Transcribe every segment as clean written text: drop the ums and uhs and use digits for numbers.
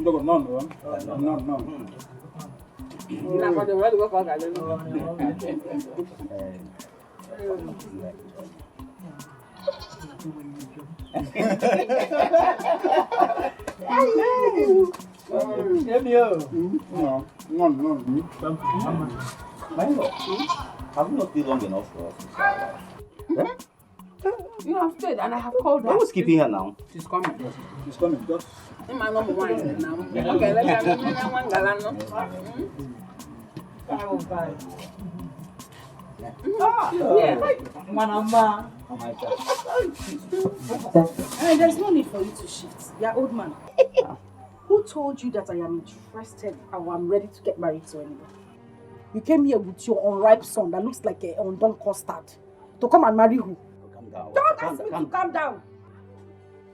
Have you not stayed long enough for us? You have stayed and I have called her. Who's keeping her now? She's coming. She's coming. Just. My number one now. Okay, let's have one galano. There's no need for you to shift. You're old man. Who told you that I am interested or I'm ready to get married to anybody? You came here with your unripe son that looks like an undone custard to come and marry who? Calm down. Don't ask me to calm down.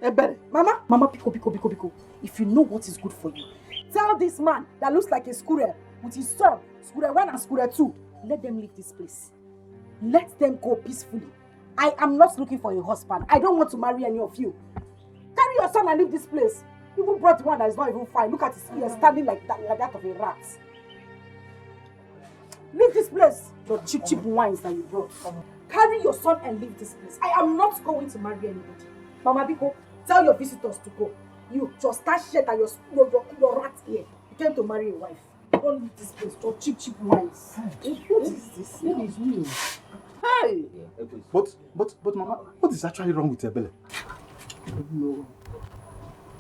Ebere, Mama, Pico. If you know what is good for you, tell this man that looks like a squirrel with his son, squirrel 1 and squirrel 2, let them leave this place. Let them go peacefully. I am not looking for a husband. I don't want to marry any of you. Carry your son and leave this place. You even brought one that is not even fine. Look at his ears standing like that of a rat. Leave this place. Your cheap wines that you brought. Carry your son and leave this place. I am not going to marry anybody. Mama Biko, tell your visitors to go. You just start shit and your rat here. You came to marry a wife. Don't leave this place. Your cheap wines. What is this? It is new. Hey! But Mama, what is actually wrong with Ebele? No.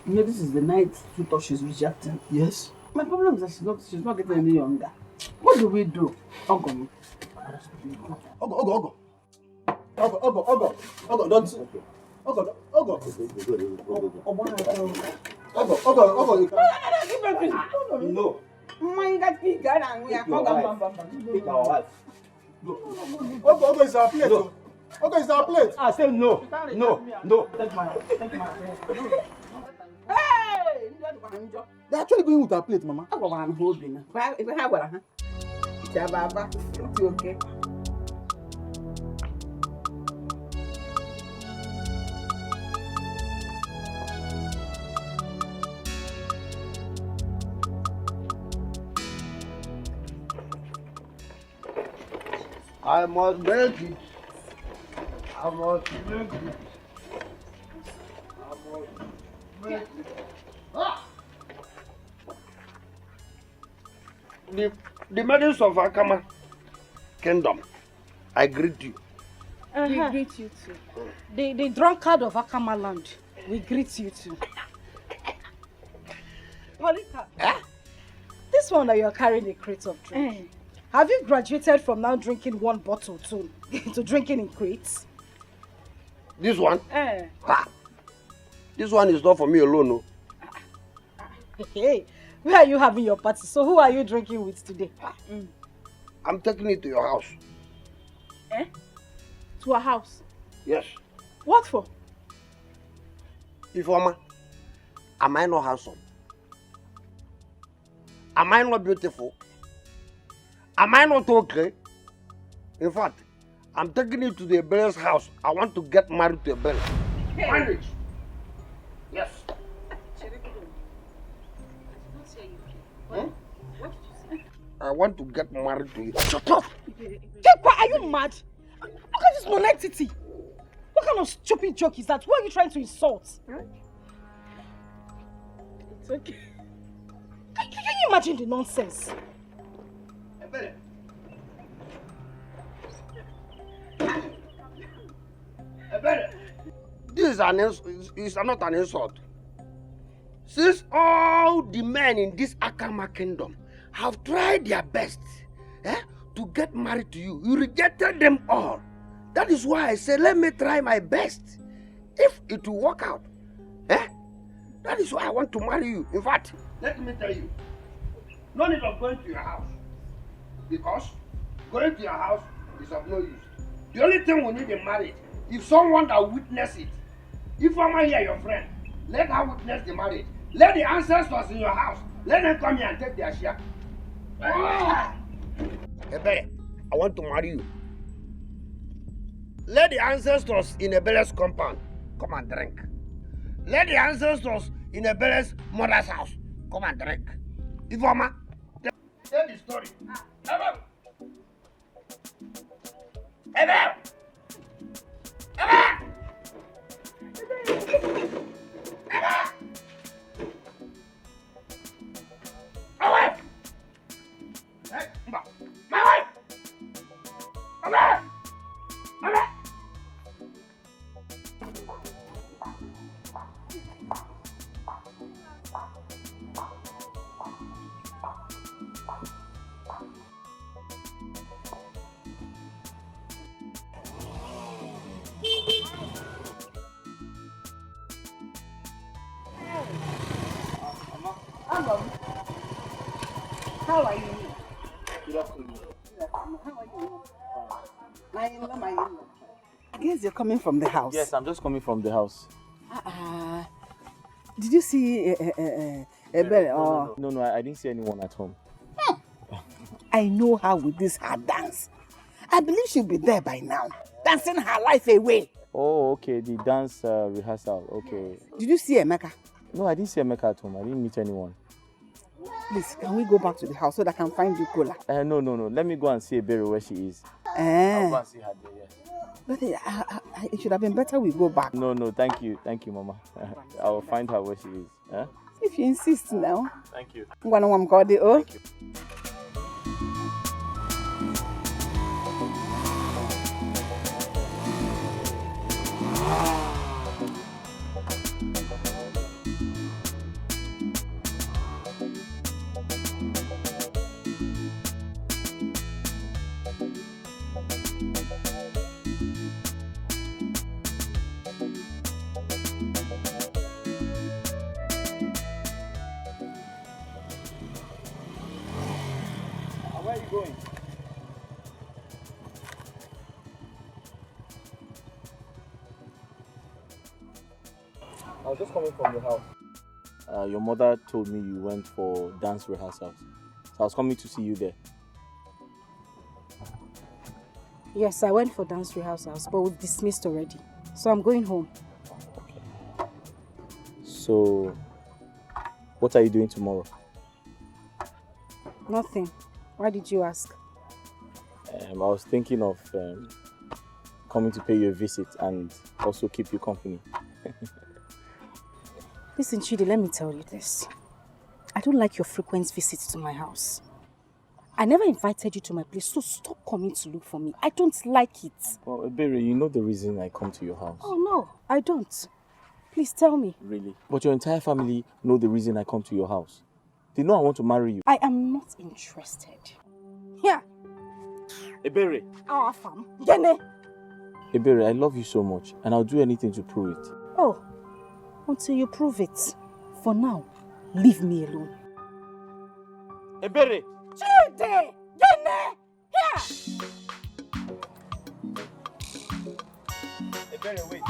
You know, this is the night suitor she's rejecting. Yes. My problem is that she's not getting any younger. What do we do? Ogo, don't. Ogo, No. Ogo is our plate. Ogo is our plate. I said no. No. Take my Hey! They're actually going with our plate, Mama. I'm holding her. If I have one, it's okay. I must make it. I must make it. The maidens of Akama Kingdom, I greet you. We greet you too. The drunkard of Akama land, we greet you too. Polita, this one that you're carrying a crate of drink. Have you graduated from now drinking one bottle to drinking in crates? This one? This one is not for me alone, no. Hey, where are you having your party? So who are you drinking with today? I'm taking it to your house. To a house? Yes. What for? Ifeoma, am I not handsome? Am I not beautiful? Am I not okay? In fact, I'm taking it to the Ebere's house. I want to get married to Ebere. Marriage. Yes. I want to get married to you. Shut up! Kepa, are you mad? Look at this monentity. What kind of stupid joke is that? Who are you trying to insult? It's okay. Can you imagine the nonsense? This is not an insult. Since all the men in this Akama kingdom have tried their best to get married to you, you rejected them all. That is why I said, let me try my best. If it will work out, that is why I want to marry you. In fact, let me tell you, no need of going to your house. Because going to your house is of no use. The only thing we need in marriage is someone that witness it. If I'm here, your friend, let her witness the marriage. Let the ancestors in your house, let them come here and take their share. Ebere, I want to marry you. Let the ancestors in Ebere's compound come and drink. Let the ancestors in Ebere's mother's house come and drink. Ifeoma, tell the story. Ebere! Ebere! Ebere! Ebere! My wife! Hey, my wife! Ebere! Ebere! How are you? Good afternoon. How are you? My in-law. I guess you're coming from the house. Yes, I'm just coming from the house. Did you see Ebere? No, I didn't see anyone at home. I know her with this her dance. I believe she'll be there by now, dancing her life away. Oh, okay, the dance rehearsal, okay. Did you see Emeka? No, I didn't see Emeka at home. I didn't meet anyone. Please, can we go back to the house so that I can find you cola? No. Let me go and see Ebere where she is. I'll go and see her there, yeah. But it should have been better we go back. No, thank you, Mama. I will find her where she is. Huh? If you insist now. Thank you. Thank you. Where are you going? I was just coming from the house. Your mother told me you went for dance rehearsals. So I was coming to see you there. Yes, I went for dance rehearsals, but we've dismissed already. So I'm going home. Okay. So, what are you doing tomorrow? Nothing. Why did you ask? I was thinking of coming to pay you a visit and also keep you company. Listen, Chidi, let me tell you this. I don't like your frequent visits to my house. I never invited you to my place, so stop coming to look for me. I don't like it. Well, Ebere, you know the reason I come to your house. Oh, no, I don't. Please tell me. Really? But your entire family know the reason I come to your house. They know I want to marry you. I am not interested. Here. Ebere. Our farm. Yene. Ebere, I love you so much, and I'll do anything to prove it. Oh, until you prove it. For now, leave me alone. Ebere! Chidi! Yene! Here! Ebere, wait.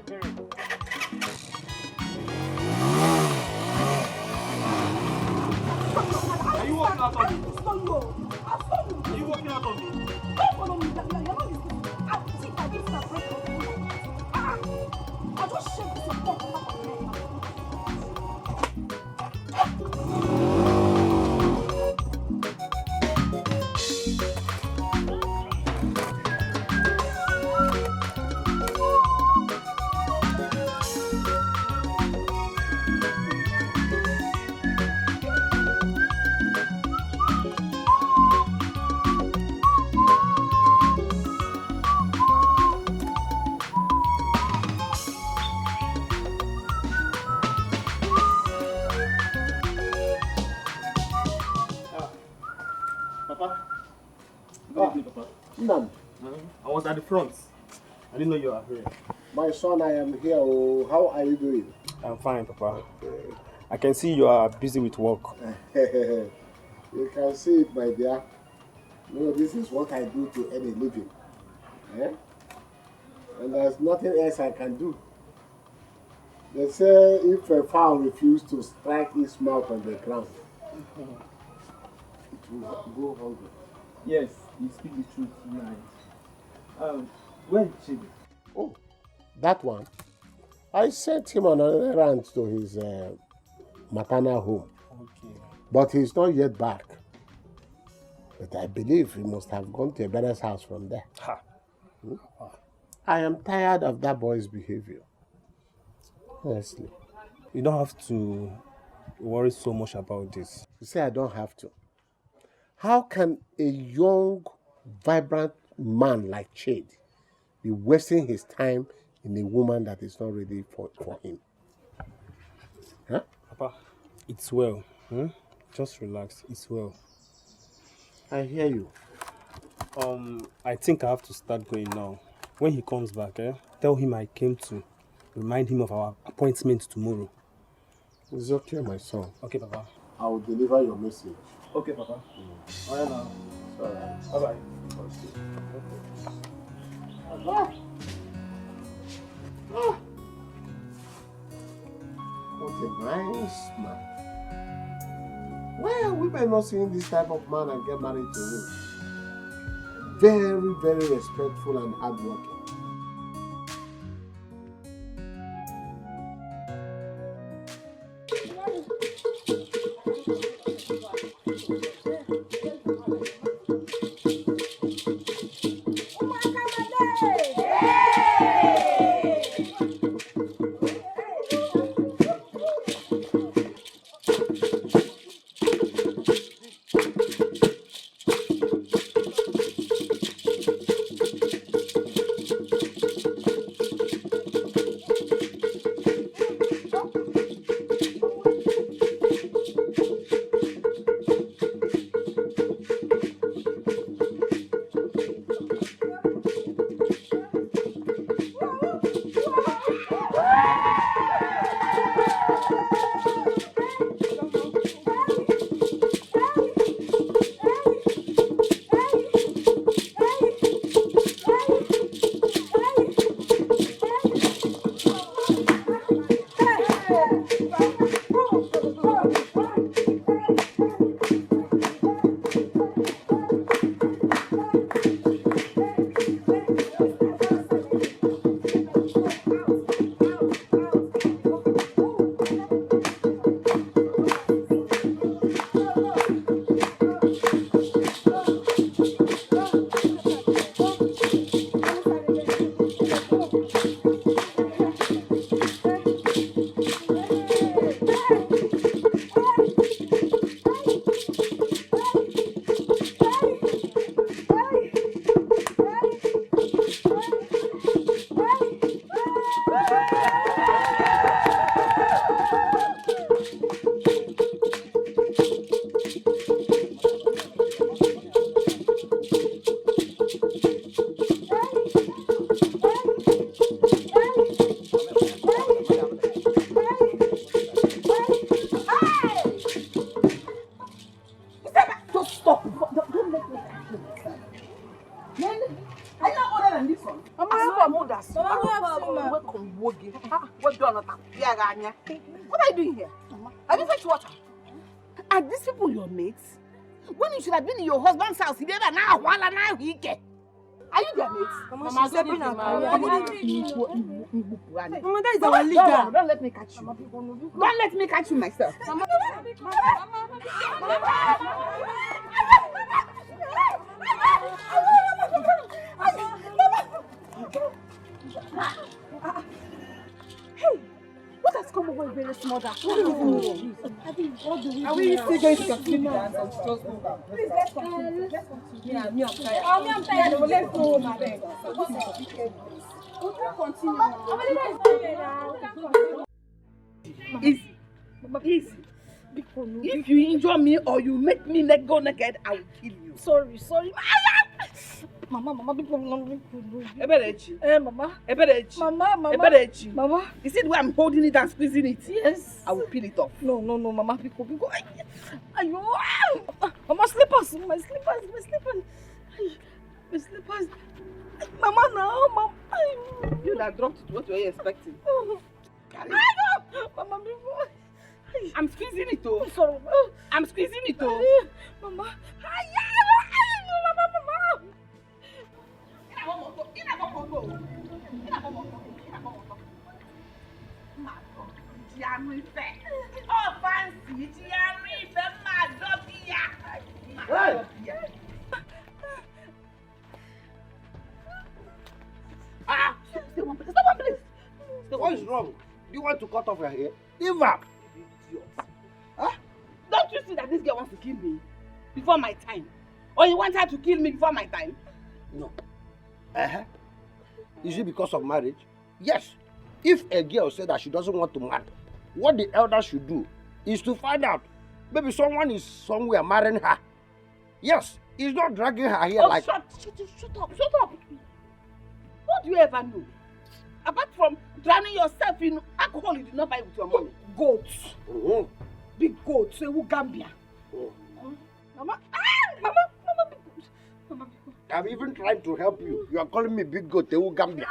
Ebere. Are you walking out on me? Are you walking out on me? Don't follow me. You're not listening. I think I did separate from you. I'll just shake this and walk out of here. I was at the front. I didn't know you were here. My son, I am here. Oh, how are you doing? I'm fine, Papa. I can see you are busy with work. You can see it, my dear. No, this is what I do to earn a living. Eh? And there's nothing else I can do. They say if a fowl refuses to strike its mouth on the ground, it will go hungry. Yes, you speak the truth tonight. Where is Chidi? Oh, that one? I sent him on an errand to his maternal home. Okay. But he's not yet back. But I believe he must have gone to Ebere's house from there. Ha. I am tired of that boy's behavior. Honestly. You don't have to worry so much about this. You say I don't have to. How can a young, vibrant man like Chidi be wasting his time in a woman that is not ready for him? Huh? Papa, it's well. Just relax. It's well. I hear you. I think I have to start going now. When he comes back, tell him I came to remind him of our appointment tomorrow. It's okay, my son. Okay, Papa. I will deliver your message. Okay, Papa. Alright now. Alright. Bye-bye. What a nice man. Why are women not seeing this type of man and get married to him? Very, very respectful and hardworking. What are you doing here? Have you fetched water? Are these people your mates? When you should have been in your husband's house, are you their mates? Mama, that is Don't our leader. Don't let me catch you. Don't let me catch you myself. Hey, what has come over Ebere's mother? Are we still going to continue that? Please, let's continue. Let's continue. Yeah, me, I'm tired. I'm tired. Let's go home, I beg. We can continue. Easy. Easy. If you injure me or you make me go naked, I will kill you. Sorry. Mama, Eberechi. Mama. Eberechi. Mama. Eberechi. Mama. You see the way I'm holding it and squeezing it? Yes. I will peel it off. No, Mama, Pico. Ayo. Mama, slippers. My slippers. Mama, now, Mama. You that dropped it, what were you expecting? Mama, before. I'm squeezing it, oh. Sorry. I'm squeezing it, oh. Mama. Oh, fancy, Hey! Stay one place. What is wrong? Do you want to cut off your hair? Leave her. Don't you see that this girl wants to kill me before my time? Or you want her to kill me before my time? No. Is it because of marriage? Yes. If a girl said that she doesn't want to marry, what the elders should do is to find out. Maybe someone is somewhere marrying her. Yes, he's not dragging her here like... Shut up. What do you ever know? Apart from drowning yourself in alcohol you did not buy with your money. Goats. Big goats. So Gambia. Mama, Mama, big goat. Mama, big goat. I'm even trying to help you. You are calling me big goat, Gambia.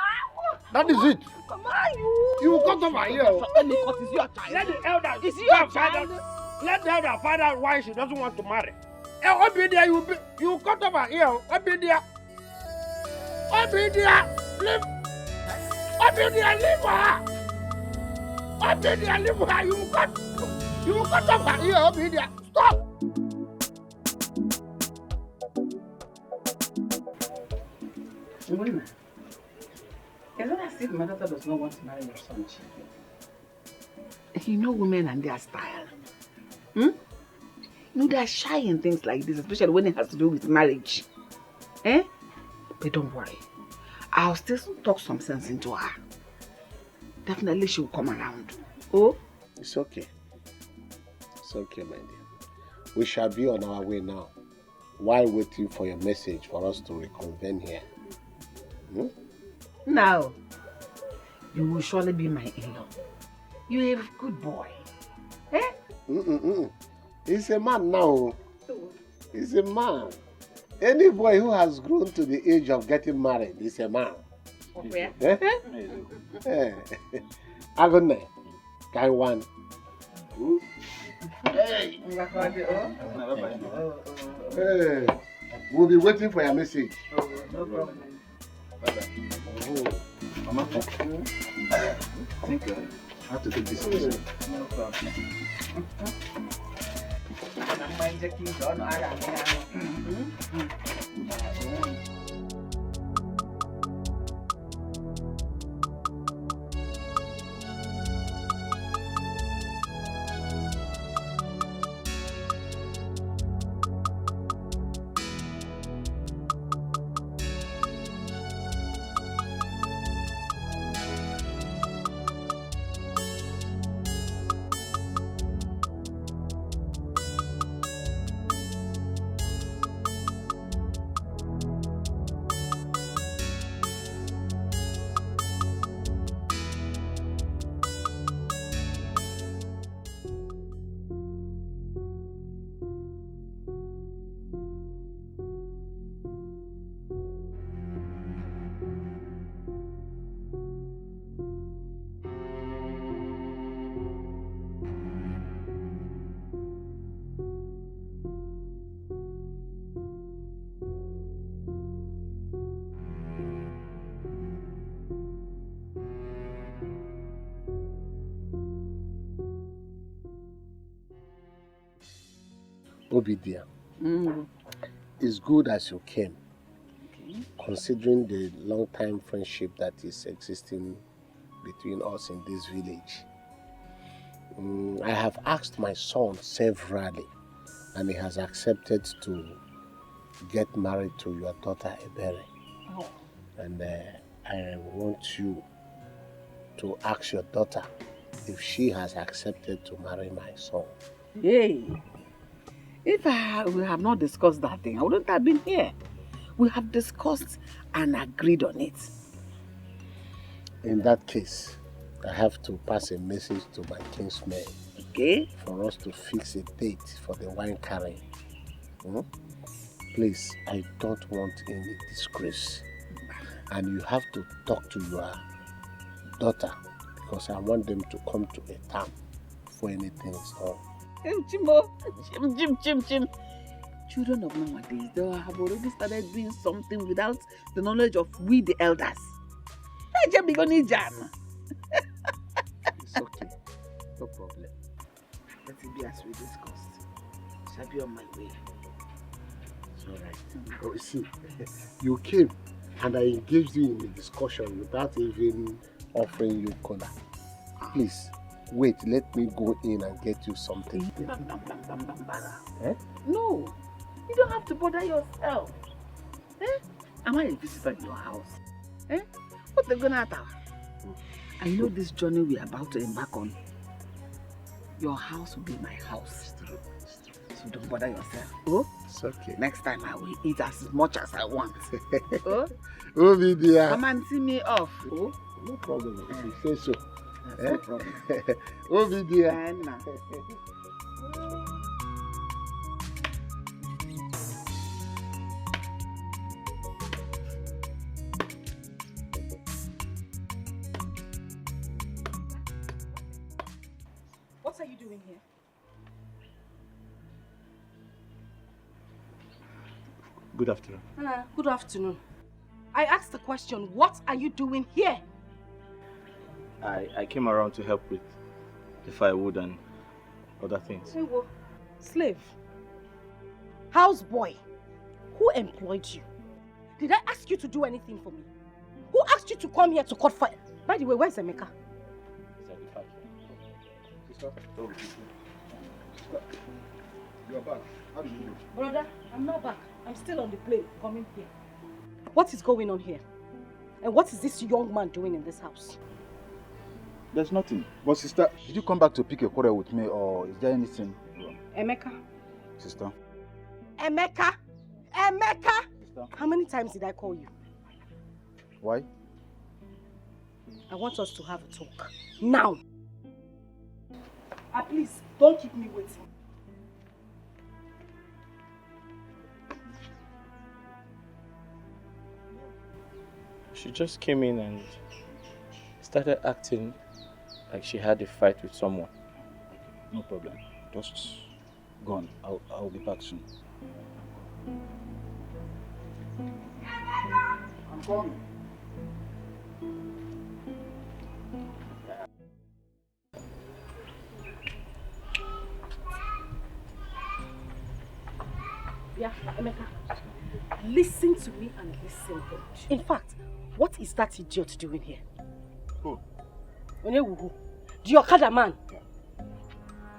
That is it. Mama, you cut off her ear. Let me cut. Is your child? Let the elder. Is your child? Let the elder find out why she doesn't want to marry. Obedient, you cut off her ear. Obedient, leave her. Obedient, leave her. You cut off her ear. Obedient, stop. Women, it's not as if my daughter does not want to marry your son, Chidi. You know women and their style. You know, they're shy in things like this, especially when it has to do with marriage. But don't worry. I'll still talk some sense into her. Definitely she will come around. Oh? It's okay. It's okay, my dear. We shall be on our way now, while waiting for your message for us to reconvene here. Now, you will surely be my in-law. You're a good boy. He's a man now. He's a man. Any boy who has grown to the age of getting married is a man. Okay. Agone, Kaiwan. Hey, we'll be waiting for your message. No problem. Mama, I think I have to take this easy. No problem. Obidia, it's good as you came, considering the long-time friendship that is existing between us in this village. I have asked my son severally, and he has accepted to get married to your daughter Ebere. Oh. And I want you to ask your daughter if she has accepted to marry my son. Hey, if we have not discussed that thing, I wouldn't have been here. We have discussed and agreed on it. In that case, I have to pass a message to my kinsmen. Okay. For us to fix a date for the wine carrying. Please, I don't want any disgrace. And you have to talk to your daughter, because I want them to come to a term before anything is done. Chim. Children of nowadays, they have already started doing something without the knowledge of we the elders. It's Okay, no problem. Let it be as we discussed. Shall be on my way. It's all right. Oh, you see, you came and I engaged you in a discussion without even offering you corner. Please, wait, let me go in and get you something. Eh? No, you don't have to bother yourself. Eh? Am I a visitor in your house? Eh? What they gonna do? I know this journey we are about to embark on. Your house will be my house. So don't bother yourself. Oh? It's okay. Next time I will eat as much as I want. Oh? Oh, dear. Come and see me off. Oh? No problem. If you say so. That's no problem. Oh, dear. Anna. What are you doing here? Good afternoon. Good afternoon. I asked the question, what are you doing here? I came around to help with the firewood and other things. Hey, well, slave. Houseboy. Who employed you? Did I ask you to do anything for me? Who asked you to come here to cut fire? By the way, where's Emeka? Sister, you're back. How do you do? Brother, I'm not back. I'm still on the plane coming here. What is going on here? And what is this young man doing in this house? There's nothing. But sister, did you come back to pick a quarrel with me or is there anything wrong? Emeka? Sister? Emeka! Emeka! Sister? How many times did I call you? Why? I want us to have a talk. Now! Please, don't keep me waiting. She just came in and started acting like she had a fight with someone. No problem. Just go on. I'll be back soon. I'm coming. Yeah, Emeka. Listen to me and listen good. In fact, what is that idiot doing here? Who? Who? The Okada man. Yeah.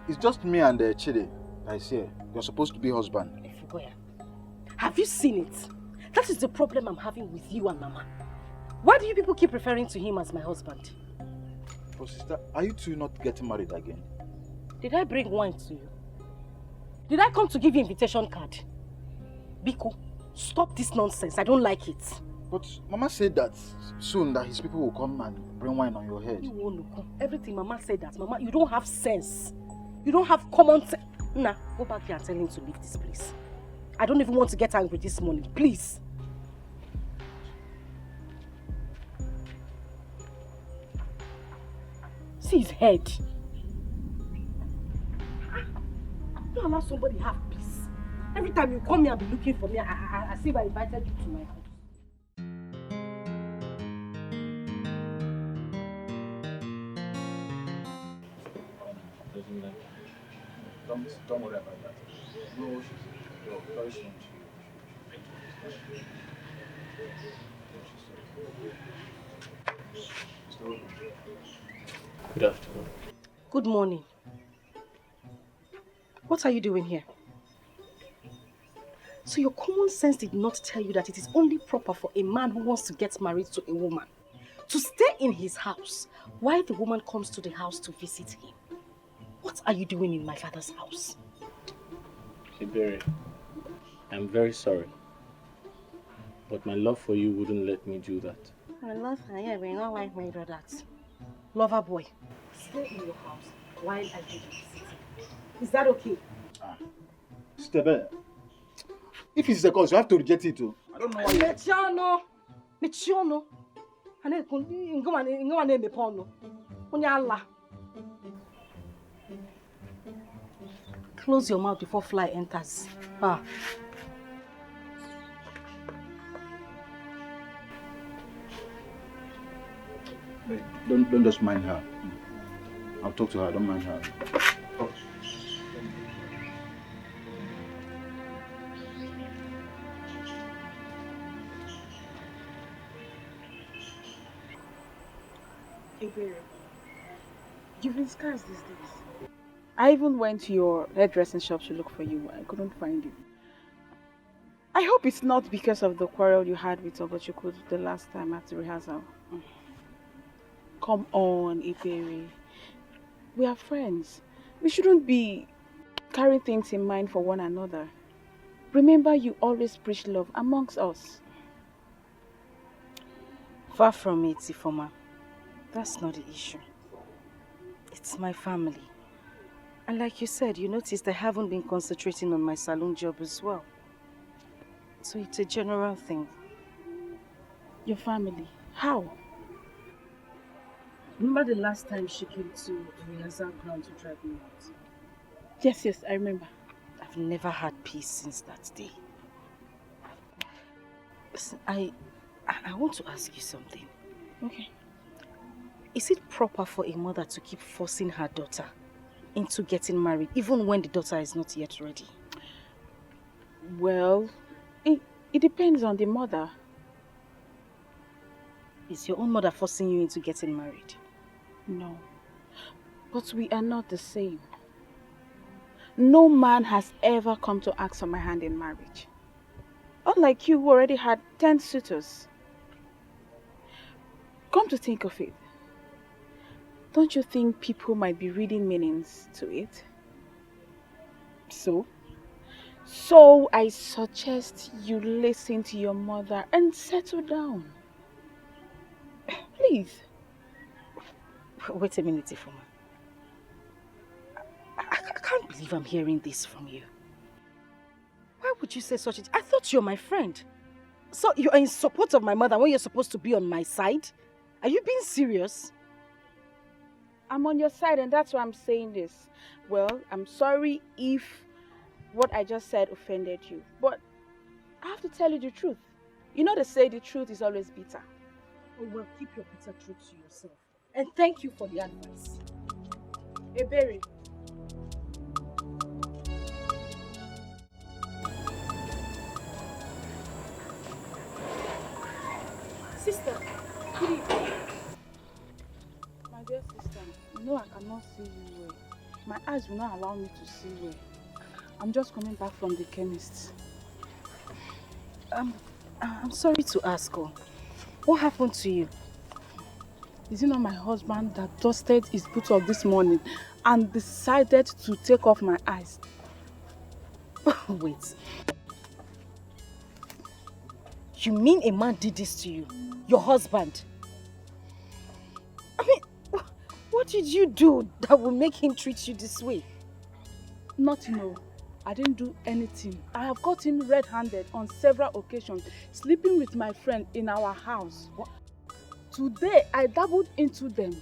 It's just me and Chidi that is here. You're supposed to be husband. Have you seen it? That is the problem I'm having with you and Mama. Why do you people keep referring to him as my husband? But sister, are you two not getting married again? Did I bring wine to you? Did I come to give you invitation card? Biko, stop this nonsense. I don't like it. But Mama said that soon that his people will come and bring wine on your head. You won't look. Everything Mama said that. Mama, you don't have sense. You don't have common sense. Nah, go back here and tell him to leave this place. I don't even want to get angry this morning. Please. See his head. Don't allow somebody have peace. Every time you come here and be looking for me, I see if I invited you to my house. Don't worry about that. No, she's very soon. Good afternoon. Good morning. What are you doing here? So your common sense did not tell you that it is only proper for a man who wants to get married to a woman to stay in his house while the woman comes to the house to visit him. What are you doing in my father's house? Ebere, I'm very sorry. But my love for you wouldn't let me do that. My love for you will not like me do that. Lover boy, stay in your house while I do the visiting. Is that okay? Sister Ebere, if it's a cause, you have to reject it too. I don't know why you... Mechiano. Close your mouth before fly enters. Wait, don't just mind her. I'll talk to her. I don't mind her. Oh. Ebere, you've been scarce these days. I even went to your hairdressing shop to look for you. I couldn't find you. I hope it's not because of the quarrel you had with Ogochukwu the last time at the rehearsal. Come on, Ebere. We are friends. We shouldn't be carrying things in mind for one another. Remember, you always preach love amongst us. Far from it, Ifoma. That's not the issue. It's my family. And like you said, you noticed I haven't been concentrating on my salon job as well. So it's a general thing. Your family? How? Remember the last time she came to the rehearsal ground to drive me out? Yes, I remember. I've never had peace since that day. Listen, I want to ask you something. Okay. Is it proper for a mother to keep forcing her daughter into getting married, even when the daughter is not yet ready? Well, it depends on the mother. Is your own mother forcing you into getting married? No. But we are not the same. No man has ever come to ask for my hand in marriage. Unlike you who already had 10 suitors. Come to think of it, don't you think people might be reading meanings to it? So I suggest you listen to your mother and settle down. Please. Wait a minute, Ifoma. I can't believe I'm hearing this from you. Why would you say such a thing? I thought you're my friend. So you're in support of my mother when you're supposed to be on my side? Are you being serious? I'm on your side and that's why I'm saying this. Well, I'm sorry if what I just said offended you. But I have to tell you the truth. You know they say the truth is always bitter. Oh, well, keep your bitter truth to yourself. And thank you for the advice. Ebere. Sister, good evening. My dear sister, you know I cannot see you well. My eyes will not allow me to see well. I'm just coming back from the chemist. I'm sorry to ask, what happened to you? Is it not my husband that dusted his boots this morning and decided to take off my eyes? Wait. You mean a man did this to you? Your husband? I mean, what did you do that will make him treat you this way? Nothing, no. I didn't do anything. I have caught him red-handed on several occasions, sleeping with my friend in our house. What? Today, I dabbled into them.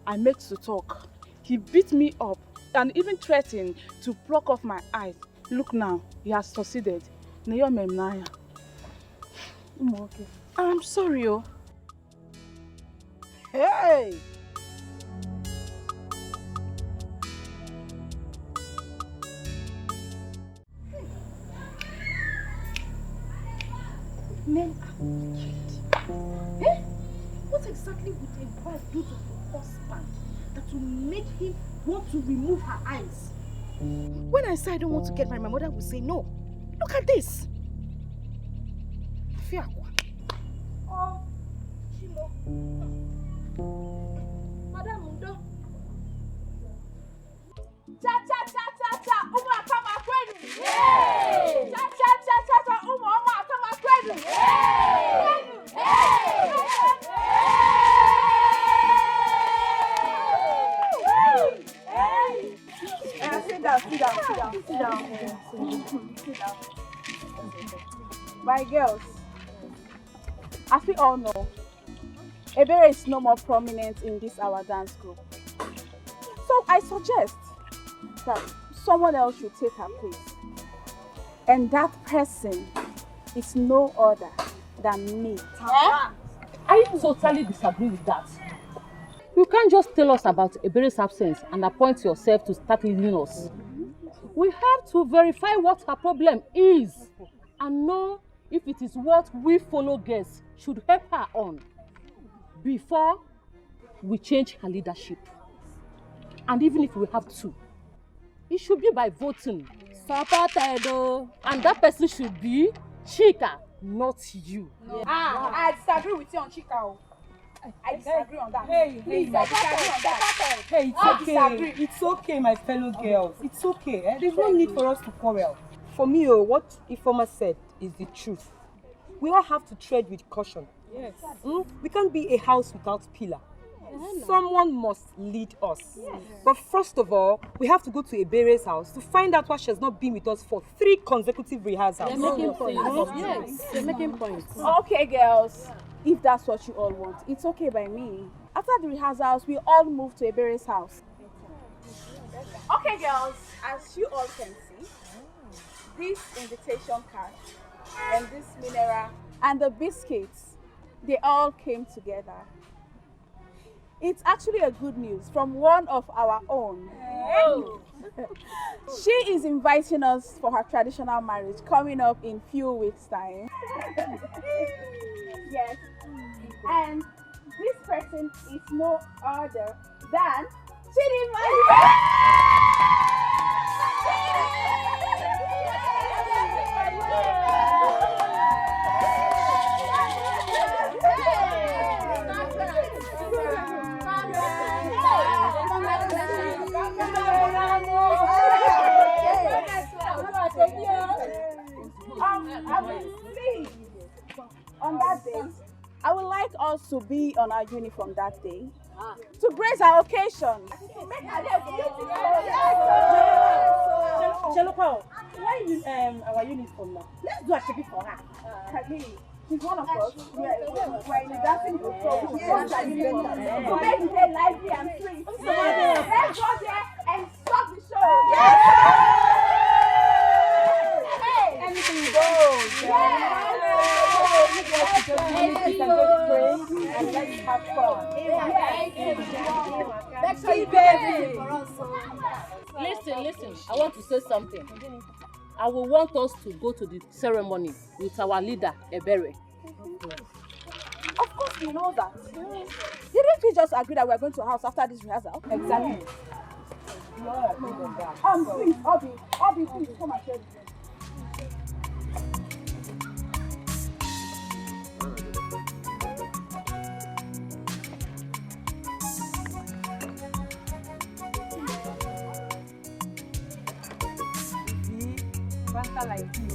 I made to talk. He beat me up and even threatened to pluck off my eyes. Look now, he has succeeded. Okay. I'm sorry, Hey! Men are wicked. Eh? What exactly would a wife do to her husband that will make him want to remove her eyes? When I say I don't want to get married, my mother will say no. Look at this. Oh, Chimo. Madam Mundo. Cha cha cha cha cha, Uma kama kwenu. Hey! Cha cha cha cha cha, Uma kama kwenu. Hey! Hey! Sit down. My girls, as we all know, Ebere is no more prominent in this our dance group. So I suggest that someone else should take her place. And that person is no other than me. I totally disagree with that. You can't just tell us about Ebere's absence and appoint yourself to start leading us. We have to verify what her problem is and know if it is what we fellow guests should help her on before we change her leadership. And even if we have to, it should be by voting. Supported though. And that person should be Chika, not you. Yeah. I disagree with you on Chika. I disagree on that. Hey, please, I disagree on that. Hey, it's okay. It's okay, my fellow girls. It's okay. Eh? There's no need for us to quarrel. For me, what Ifoma said is the truth. We all have to tread with caution. Yes. We can't be a house without pillar. Someone must lead us. Yes. But first of all, we have to go to Ebere's house to find out why she has not been with us for 3 consecutive rehearsals. They're making points. Yes, they're making points. Okay, girls. If that's what you all want, it's okay by me. After the rehearsals, we all move to Ebere's house. Okay, girls. As you all can see, this invitation card and this mineral and the biscuits, they all came together. It's actually a good news from one of our own. Oh. She is inviting us for her traditional marriage coming up in few weeks' time. Yes. And this person is no other than Chidi. On that day, I would like us to be on our uniform that day to grace our occasion. Why is our uniform now? Let's do a shaking for her. She's one of us. We're in the dancing group, so we want our uniform. So make the day lively and free. Let's go there and stop the show. Anything goes. And let's have fun. Listen, I want to say something. I will want us to go to the ceremony with our leader, Ebere. Of course we know that. Didn't we just agree that we're going to our house after this rehearsal? Exactly. Please, Obi, please come and share this. Like you.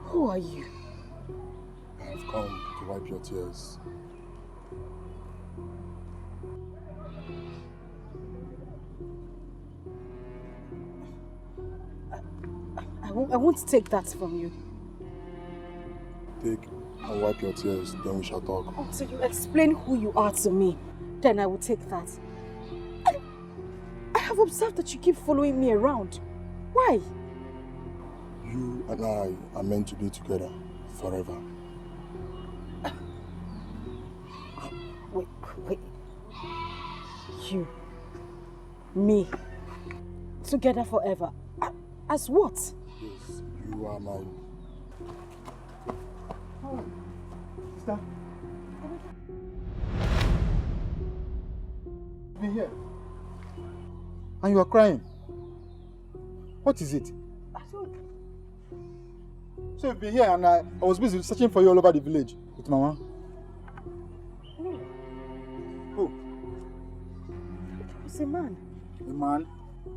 Who are you? I've come to wipe your tears. I won't take that from you. Take and wipe your tears, then we shall talk. Until you explain who you are to me, then I will take that. I have observed that you keep following me around. Why? You and I are meant to be together forever. Wait. You, me, together forever. As what? Yes, you are my... Sister? Be here. And you are crying. What is it? So you've been here and I was busy searching for you all over the village with Mama. Who? It's a man. A man?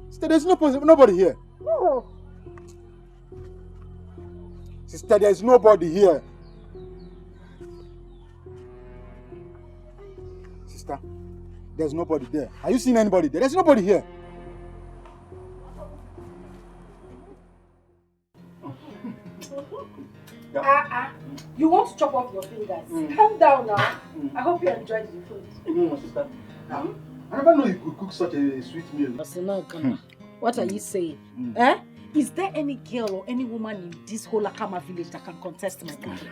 Sister, there's nobody here. No. Sister, there's nobody here. Sister, there's nobody there. Are you seeing anybody there? There's nobody here. You want to chop off your fingers? Calm down now. I hope you enjoyed the food. Sister. I never know you could cook such a sweet meal. What are you saying? Eh? Is there any girl or any woman in this whole Akama village that can contest my cooking?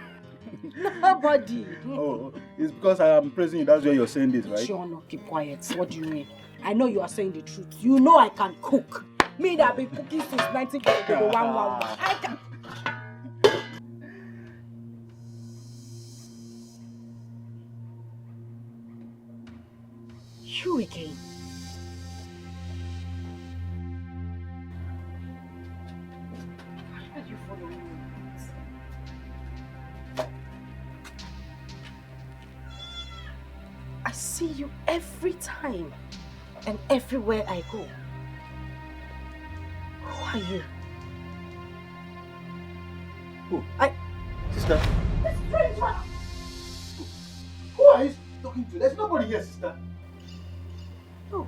Nobody. Oh, it's because I am praising you. That's why you're saying this, right? Sure, no, keep quiet. What do you mean? I know you are saying the truth. You know I can cook. Me that have been cooking since 1991. I can. You again. Why are you following me? I see you every time and everywhere I go. Who are you? Who? This Sister. strange one. Who are you talking to? There's nobody here, sister. No.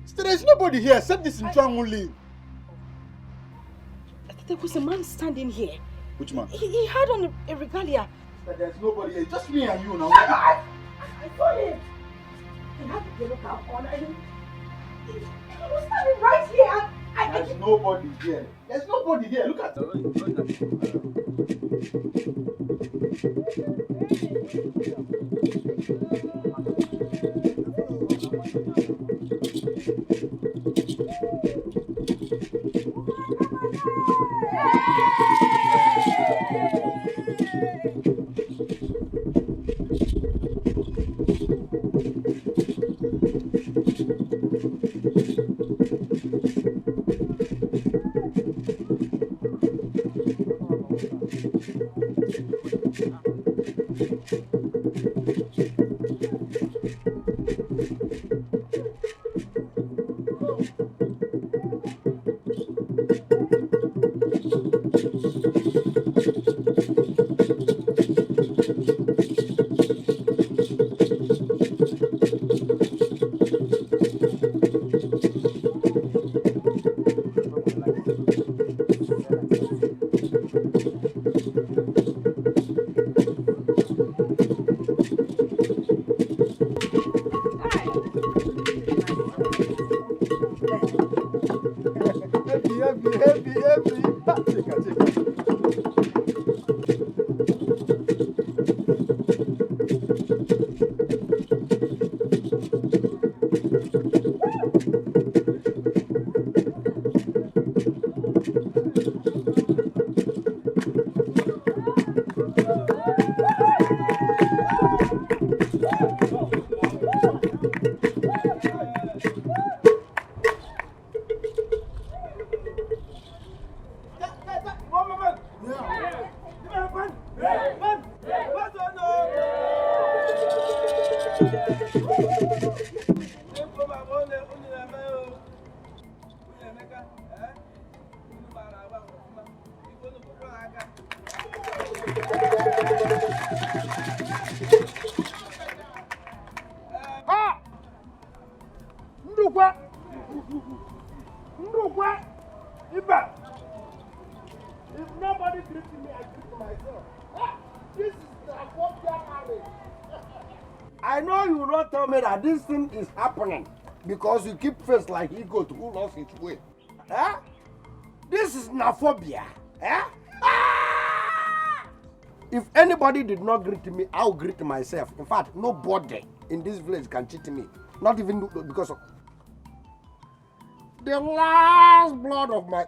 Sister, there's nobody here except this Nchuang only. There was a man standing here. Which man? He had on a regalia. Sister, there's nobody here. Just me and you now. I saw him. He had the yellow cap on and he was standing right here. There's nobody here. There's nobody here. Look at If nobody greets me, I greet myself. This is the Ethiopian army. I know you will not tell me that this thing is happening because you keep face like he got who lost his way. This is naphobia. If anybody did not greet me, I'll greet myself. In fact, nobody in this village can cheat me. Not even because of the last blood of my...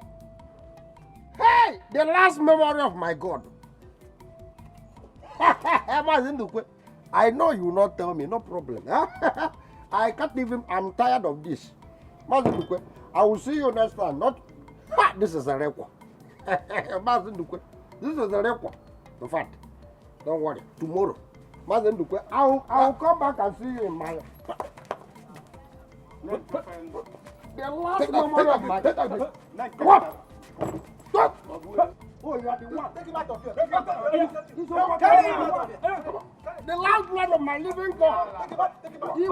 Hey! The last memory of my God. I know you will not tell me, no problem. I can't even... I'm tired of this. I will see you next time. Not... This is a record. This is a record. In fact, don't worry. Tomorrow, I'll come back and see you in my... The last memory of my... Come on! Stop! Oh, you are the one. Take him out of here. The last blood of my living God. The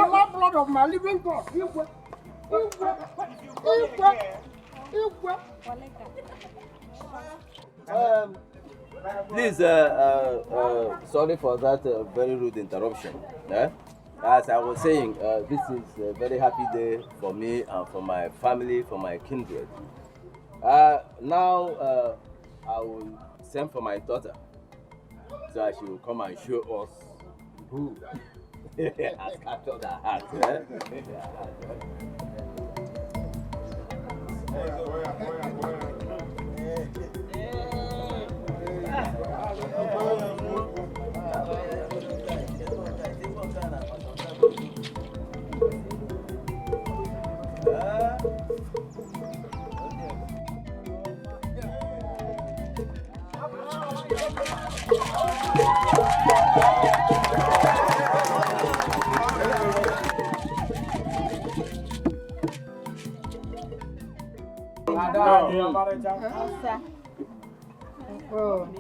last blood of my living God. Please, sorry for that very rude interruption. As I was saying, this is a very happy day for me and for my family, for my kindred. Now, I will send for my daughter so that she will come and show us who has captured her heart.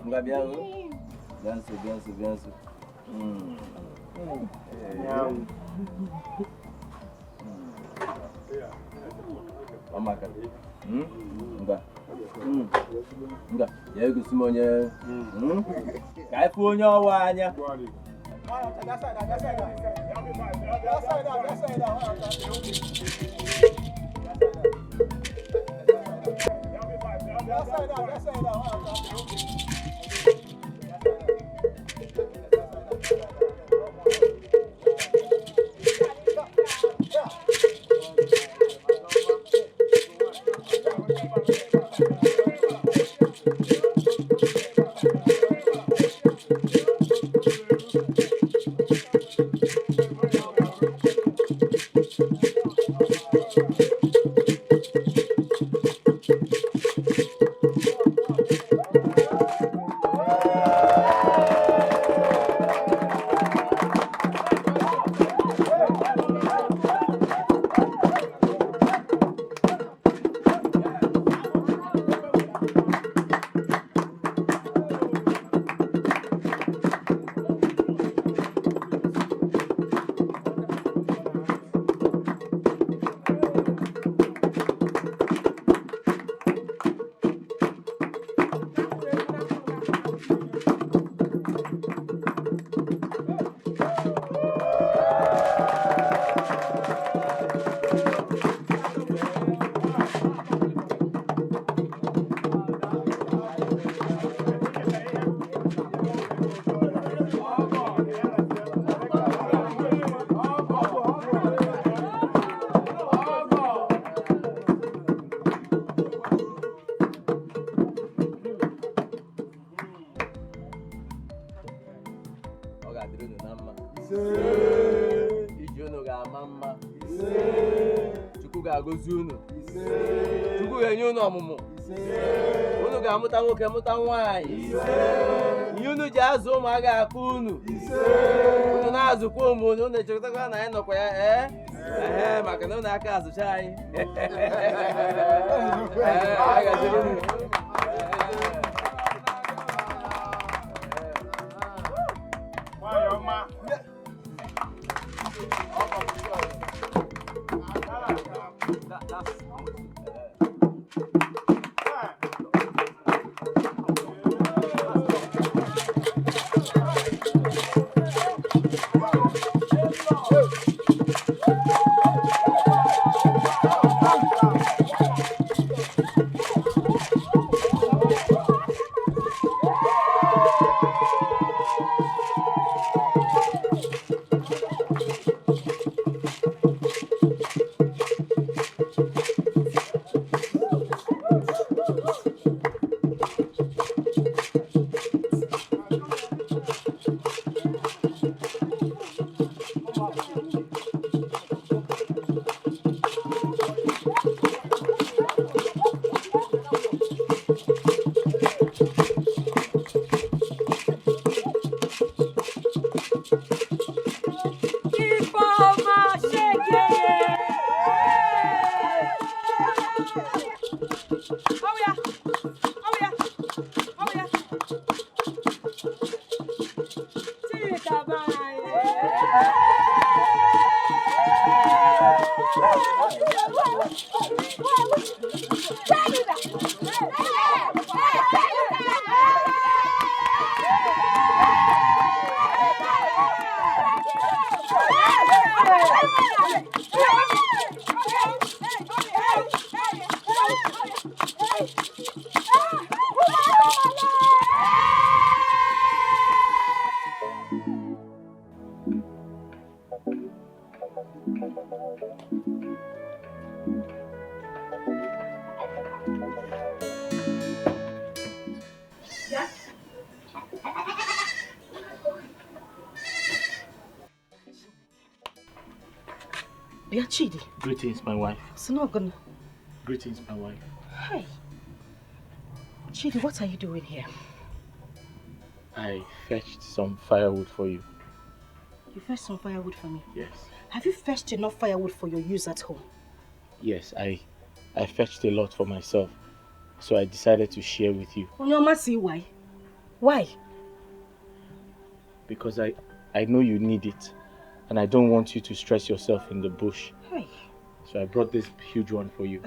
Enggak biar lu. Biasa. Mama kan. Enggak. Enggak. Ya itu semuanya. Kayak punya awalnya. Mụta nwoke mụta nwaanyị ihe unu ji azụ ụmụaka akụ unu na-azụkwa ụmụ unu echekọtakwa na anyị nọkwa ya maka na unu aka azụcha anyị Dear Chidi. Greetings, my wife. It's not gonna. Greetings, my wife. Hey. Chidi, what are you doing here? I fetched some firewood for you. You fetched some firewood for me? Yes. Have you fetched enough firewood for your use at home? Yes, I fetched a lot for myself. So I decided to share with you. Onyoma, see why? Why? Because I know you need it. And I don't want you to stress yourself in the bush. Hey. So I brought this huge one for you.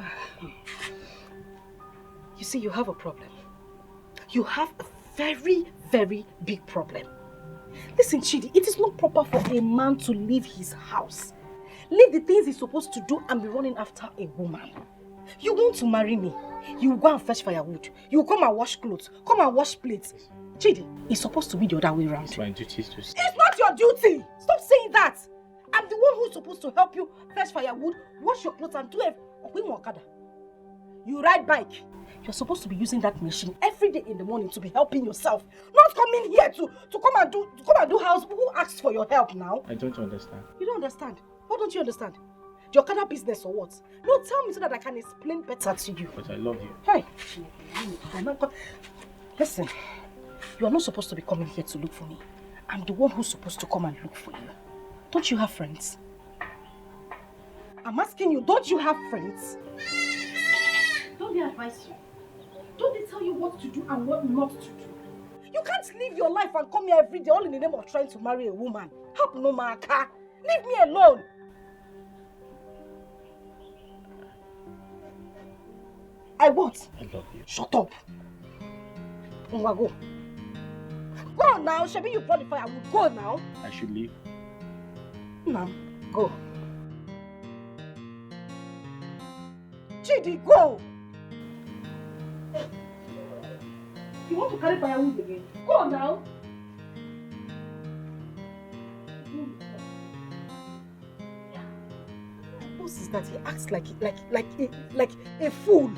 You see, you have a problem. You have a very, very big problem. Listen, Chidi, it is not proper for a man to leave his house. Leave the things he's supposed to do and be running after a woman. You want to marry me. You will go and fetch firewood. You will come and wash clothes. Come and wash plates. Chidi, it's supposed to be the other way around. It's my duty to say. It's not your duty! Stop saying that! I'm the one who's supposed to help you fetch firewood, wash your clothes and do Okada. You ride bike. You're supposed to be using that machine every day in the morning to be helping yourself. Not coming here to come and do house. Who asks for your help now? I don't understand. You don't understand? What don't you understand? The Okada business or what? No, tell me so that I can explain better to you. But I love you. Hey! Listen, you are not supposed to be coming here to look for me. I'm the one who's supposed to come and look for you. Don't you have friends? I'm asking you, don't you have friends? Don't they advise you? Don't they tell you what to do and what not to do? You can't live your life and come here every day all in the name of trying to marry a woman. Help no maka. Leave me alone. I what? I love you. Shut up. Go. Go now. Shabi, you brought the firewood. Go now. I should leave. No, go. Chidi, go. You want to carry firewood again? Go now. What is that? He acts like a fool.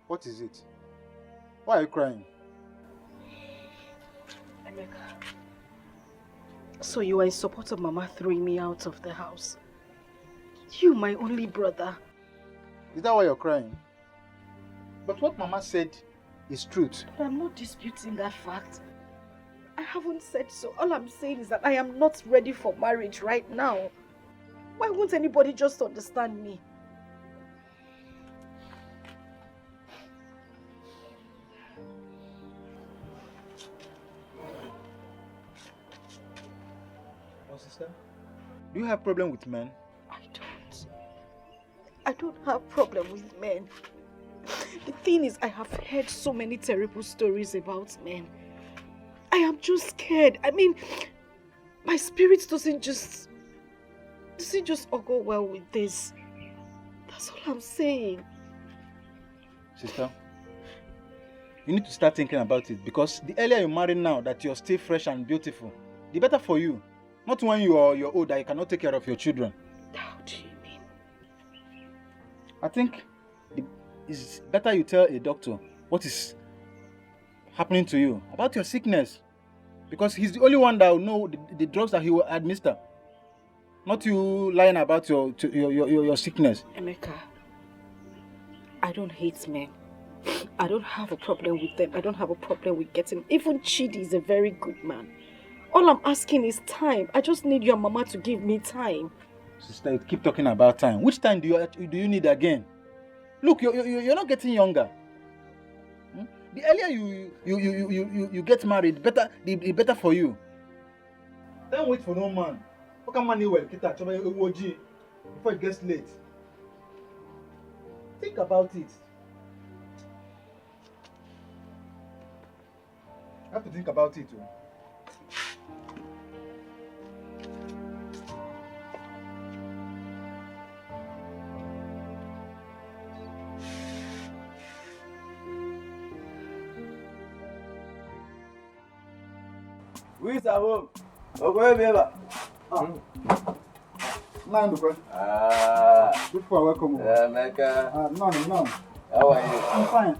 What is it? Why are you crying? So you are in support of Mama throwing me out of the house? You, my only brother. Is that why you're crying? But what Mama said is truth. But I'm not disputing that fact. I haven't said so. All I'm saying is that I am not ready for marriage right now. Why won't anybody just understand me? Sister, do you have problem with men? I don't have problem with men. The thing is, I have heard so many terrible stories about men. I am just scared. I mean, my spirit doesn't just go well with this. That's all I'm saying. Sister, you need to start thinking about it, because the earlier you marry now that you're still fresh and beautiful, the better for you. Not when you're old that you cannot take care of your children. How do you mean? I think it's better you tell a doctor what is happening to you about your sickness, because he's the only one that will know the drugs that he will administer. Not you lying about your sickness. Emeka, I don't hate men. I don't have a problem with them. I don't have a problem with getting... Even Chidi is a very good man. All I'm asking is time. I just need your mama to give me time. Sister, you keep talking about time. Which time do you need again? Look, you're not getting younger. The earlier you get married, the better for you. Don't wait for no man. How come man well before it gets late? Think about it. You have to think about it. Who is at home? Ebere. People are welcome. Emeka. None. How are you? I'm fine.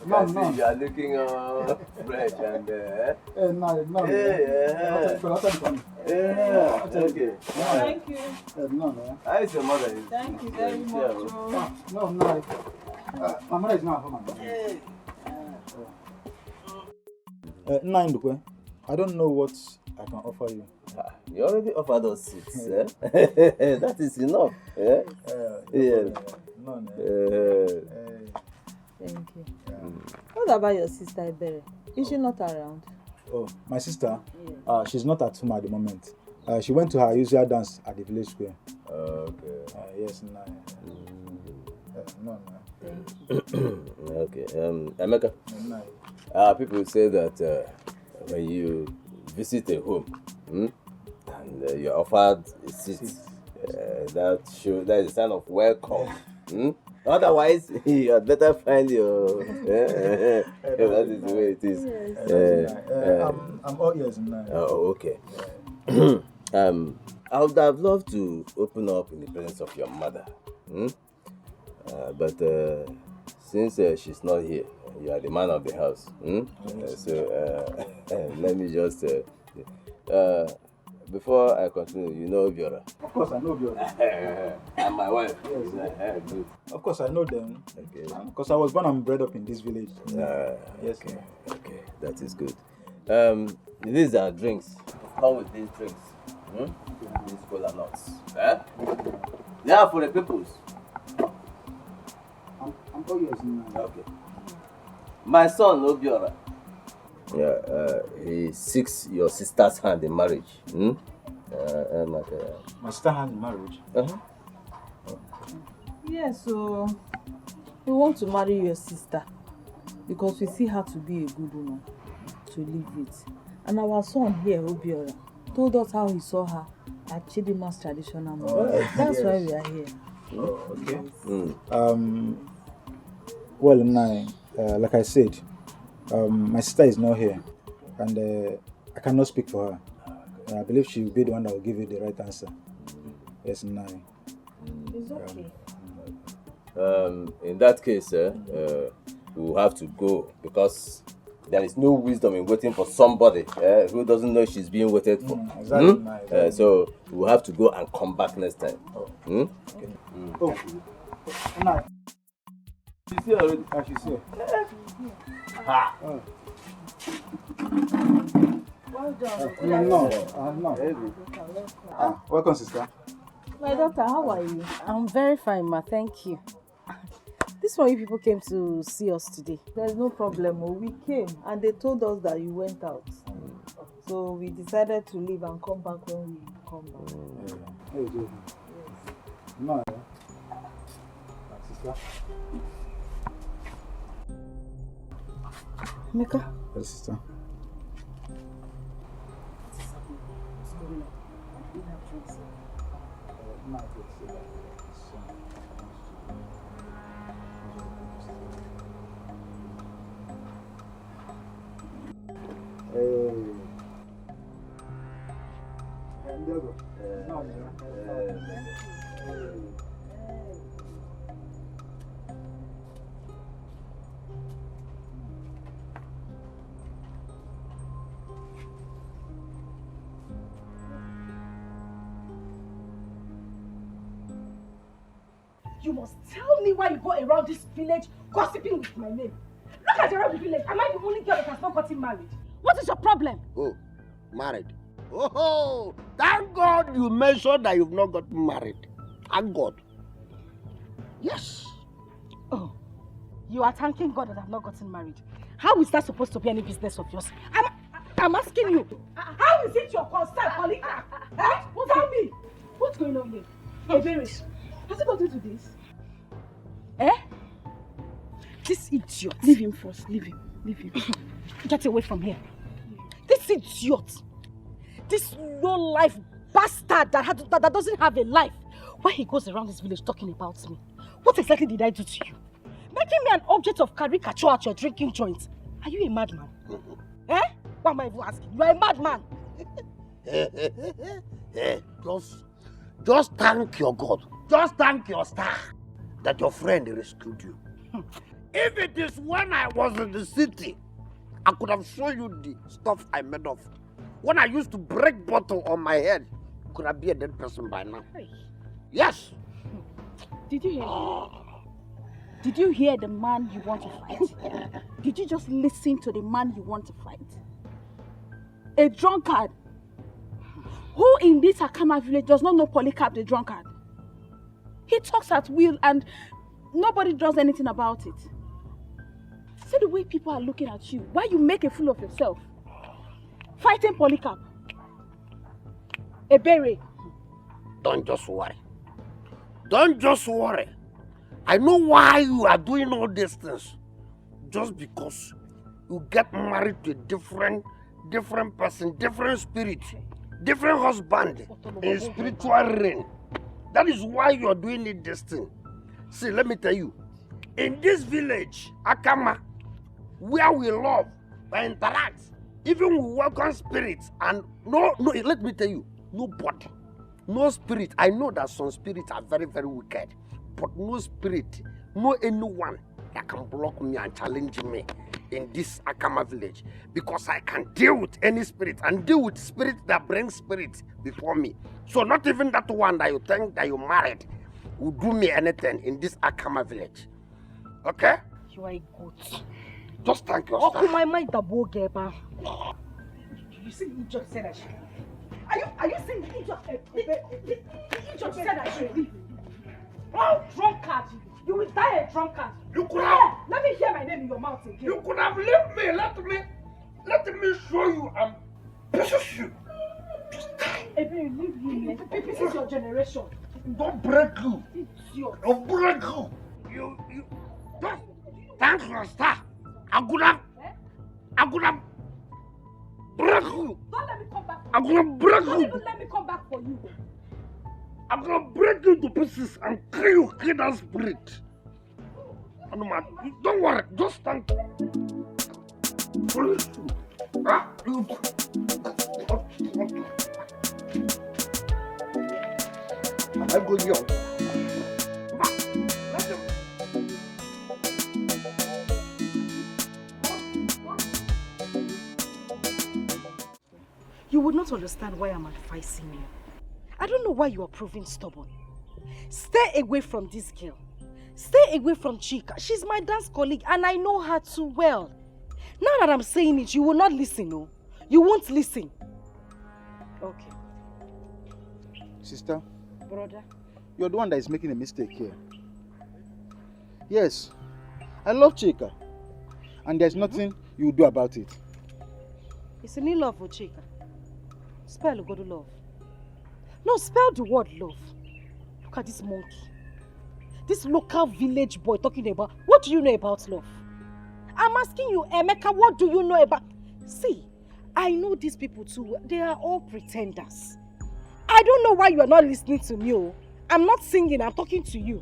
None. You are looking fresh and none. Okay. Thank you. None. How is your mother? Thank you very much. No. My mother is not home. Nine, I don't know what I can offer you. You already offered us seats. That is enough. Thank you. What about your sister Ebere? Is she not around? Oh, my sister? She's not at home at the moment. She went to her usual dance at the village square. Okay. Yes, no. Okay. Emeka. People say that when you visit a home and you're offered a seat, that is a sign of welcome. Otherwise, you had better find your. That is the way it is. Yes. I'm all ears now. Oh, okay. I would have loved to open up in the presence of your mother, but since she's not here, you are the man of the house. So let me just. Before I continue, you know Biora? Of course I know Biora. And my wife. Yes. Good. Of course I know them. Okay. Because I was born and bred up in this village. Yes. Okay, that is good. These are drinks. Come with these drinks. These cola nuts. They are for the peoples. I'm all yours now. Okay. My son, Obiora. He seeks your sister's hand in marriage. My sister's hand in marriage? Yes, so we want to marry your sister because we see her to be a good woman to live with. And our son here, Obiora, told us how he saw her at Chidi's traditional marriage. That's why we are here. Okay. Well, like I said, my sister is not here, and I cannot speak for her. I believe she will be the one that will give you the right answer. Yes, Nai. It's okay. In that case, we will have to go because there is no wisdom in waiting for somebody who doesn't know she's being waited for. Exactly. So we will have to go and come back next time. Okay. Nai. She's here already. She's here. Ha! Well done. No. Welcome, sister. My daughter, how are you? I'm very fine, ma. Thank you. This one you people came to see us today. There's no problem. We came and they told us that you went out. So we decided to leave and come back when we come back. No. Sister. Mika? Yes, sister. You must tell me why you go around this village gossiping with my name. Look at around the village. Am I the only girl that has not gotten married? What is your problem? Oh, married. Oh, thank God you mentioned that you've not gotten married. Thank God. Yes. Oh, you are thanking God that I've not gotten married. How is that supposed to be any business of yours? I'm asking you. How is it your concern, Colika? Tell me. What's going on here? Ebere, has it got into this? This idiot. Leave him first. Leave him. Get away from here. This idiot. This low-life bastard that doesn't have a life. Why he goes around this village talking about me? What exactly did I do to you? Making me an object of caricature at your drinking joint. Are you a madman? What am I even asking? You are a madman. Just thank your God. Just thank your star that your friend rescued you. If it is when I was in the city, I could have shown you the stuff I made of. When I used to break bottle on my head, could have been a dead person by now. Yes. Did you hear? Did you hear the man you want to fight? Did you just listen to the man you want to fight? A drunkard who in this Akama village does not know Polycarp the drunkard. He talks at will and nobody does anything about it. See the way people are looking at you. Why you make a fool of yourself? Fighting Polycarp. Ebere. Don't just worry. Don't just worry. I know why you are doing all these things. Just because you get married to a different person, different spirit, different husband in spiritual realm. That is why you are doing this thing. See, let me tell you. In this village, Akama, where we love and interact, even we welcome spirits, and no, let me tell you, nobody, no spirit. I know that some spirits are very, very wicked, but no spirit, no anyone that can block me and challenge me in this Akama village, because I can deal with any spirit and deal with spirit that brings spirit before me. So not even that one that you think that you married will do me anything in this Akama village. Okay? You are a goat. Just thank your star. You see, you just said I should leave. Are you saying you just said I should leave? Oh, drunkard! You will die a drunkard. You could have. Let me hear my name in your mouth again. You could have left me. Let me show you and push you. Just die. Ebere, leave me. This is your generation. Don't break you. Idiot. Don't break you. You just thank your star. I could have break you. Don't let me come back. I'm gonna break you. Don't even let me come back for you. I'm gonna break you to pieces and kill that spirit. Don't worry, just thank you. I go young. You would not understand why I'm advising you. I don't know why you are proving stubborn. Stay away from this girl. Stay away from Chika. She's my dance colleague and I know her too well. Now that I'm saying it, you will not listen, no? You won't listen. Okay. Sister? Brother? You're the one that is making a mistake here. Yes, I love Chika. And there's nothing you will do about it. It's a new love for Chika. Spell good love. No, spell the word love. Look at this monkey. This local village boy talking about, what do you know about love? I'm asking you, Emeka, what do you know about... See, I know these people too well. They are all pretenders. I don't know why you are not listening to me. I'm not singing, I'm talking to you.